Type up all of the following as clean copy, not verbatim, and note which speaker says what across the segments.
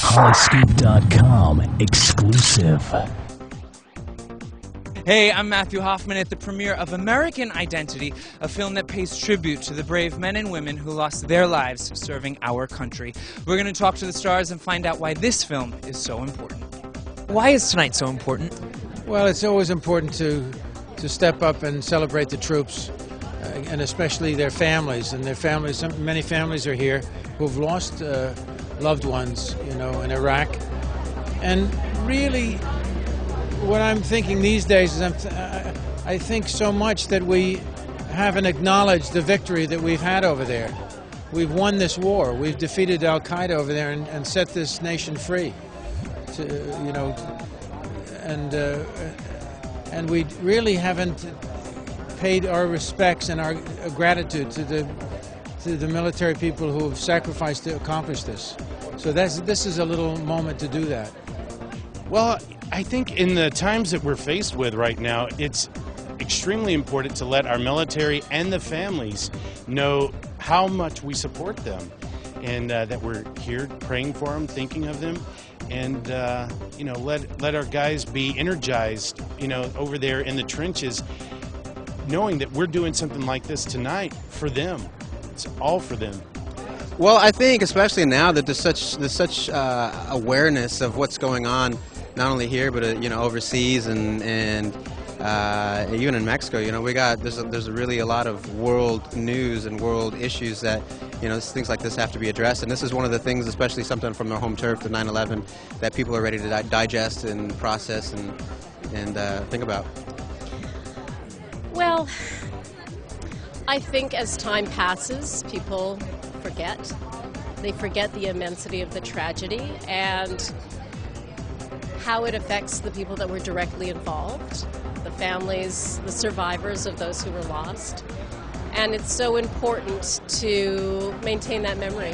Speaker 1: Hollyscoop.com exclusive.
Speaker 2: Hey, I'm Matthew Hoffman at the premiere of American Identity, a film that pays tribute to the brave men and women who lost their lives serving our country. We're going to talk to the stars and find out why this film is so important. Why is tonight so important?
Speaker 3: Well, it's always important to step up and celebrate the troops, and especially their families. And their families, many families are here who've lost loved ones, in Iraq. And really, what I'm thinking these days is I think so much that we haven't acknowledged the victory that we've had over there. We've won this war. We've defeated Al-Qaeda over there and set this nation free. And we really haven't paid our respects and our gratitude to the military people who have sacrificed to accomplish this. So this is a little moment to do that.
Speaker 4: Well, I think in the times that we're faced with right now, it's extremely important to let our military and the families know how much we support them, and that we're here praying for them, thinking of them, and let our guys be energized, over there in the trenches, knowing that we're doing something like this tonight for them. It's all for them.
Speaker 5: Well, I think especially now that there's such awareness of what's going on, not only here but overseas and even in Mexico. There's really a lot of world news and world issues that things like this have to be addressed, and this is one of the things, especially something from their home turf, the 9/11, that people are ready to digest and process and think about.
Speaker 6: Well, I think as time passes, people forget. They forget the immensity of the tragedy and how it affects the people that were directly involved, the families, the survivors of those who were lost. And it's so important to maintain that memory.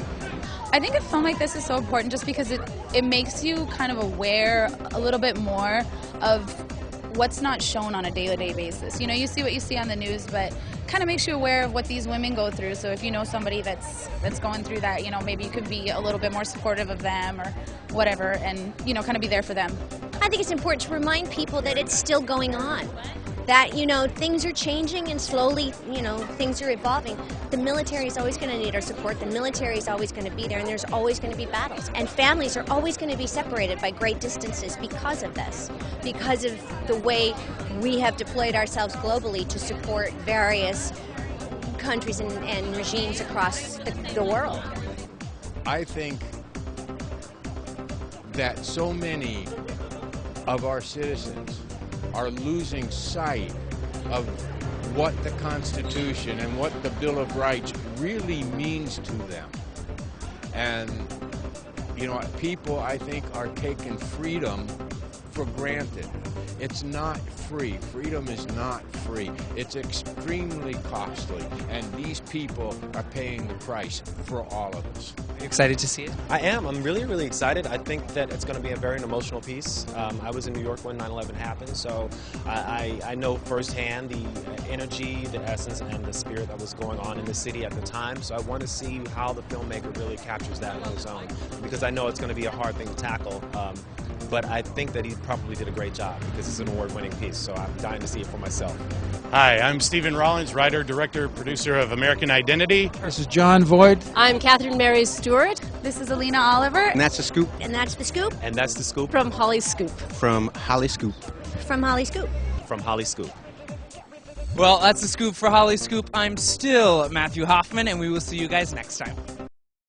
Speaker 7: I think a film like this is so important just because it makes you kind of aware a little bit more of what's not shown on a day-to-day basis. You see what you see on the news, but kind of makes you aware of what these women go through. So if you know somebody that's going through that, maybe you could be a little bit more supportive of them or whatever, and kind of be there for them.
Speaker 8: I think it's important to remind people that it's still going on, that things are changing and slowly things are evolving. The military is always going to need our support. The military is always going to be there, and there's always going to be battles, and families are always going to be separated by great distances because of this, because of the way we have deployed ourselves globally to support various countries and regimes across the world.
Speaker 9: I think that so many of our citizens are losing sight of what the Constitution and what the Bill of Rights really means to them. And, people, I think, are taking freedom for granted. It's not free. Freedom is not free. It's extremely costly, and these people are paying the price for all of us.
Speaker 2: Are you excited to see it?
Speaker 10: I am. I'm really, really excited. I think that it's going to be a very emotional piece. I was in New York when 9/11 happened, so I know firsthand the energy, the essence, and the spirit that was going on in the city at the time. So I want to see how the filmmaker really captures that on his own, because I know it's going to be a hard thing to tackle. But I think that he probably did a great job because it's an award-winning piece, so I'm dying to see it for myself.
Speaker 4: Hi, I'm Stephen Rollins, writer, director, producer of American Identity.
Speaker 3: This is John Voight.
Speaker 6: I'm Catherine Mary Stewart.
Speaker 7: This is Alina Oliver.
Speaker 5: And that's The Scoop.
Speaker 8: And that's The Scoop.
Speaker 10: And that's The Scoop.
Speaker 6: From Hollyscoop.
Speaker 5: From Hollyscoop.
Speaker 8: From Hollyscoop.
Speaker 10: From Hollyscoop.
Speaker 2: Well, that's The Scoop for Hollyscoop. I'm still Matthew Hoffman, and we will see you guys next time.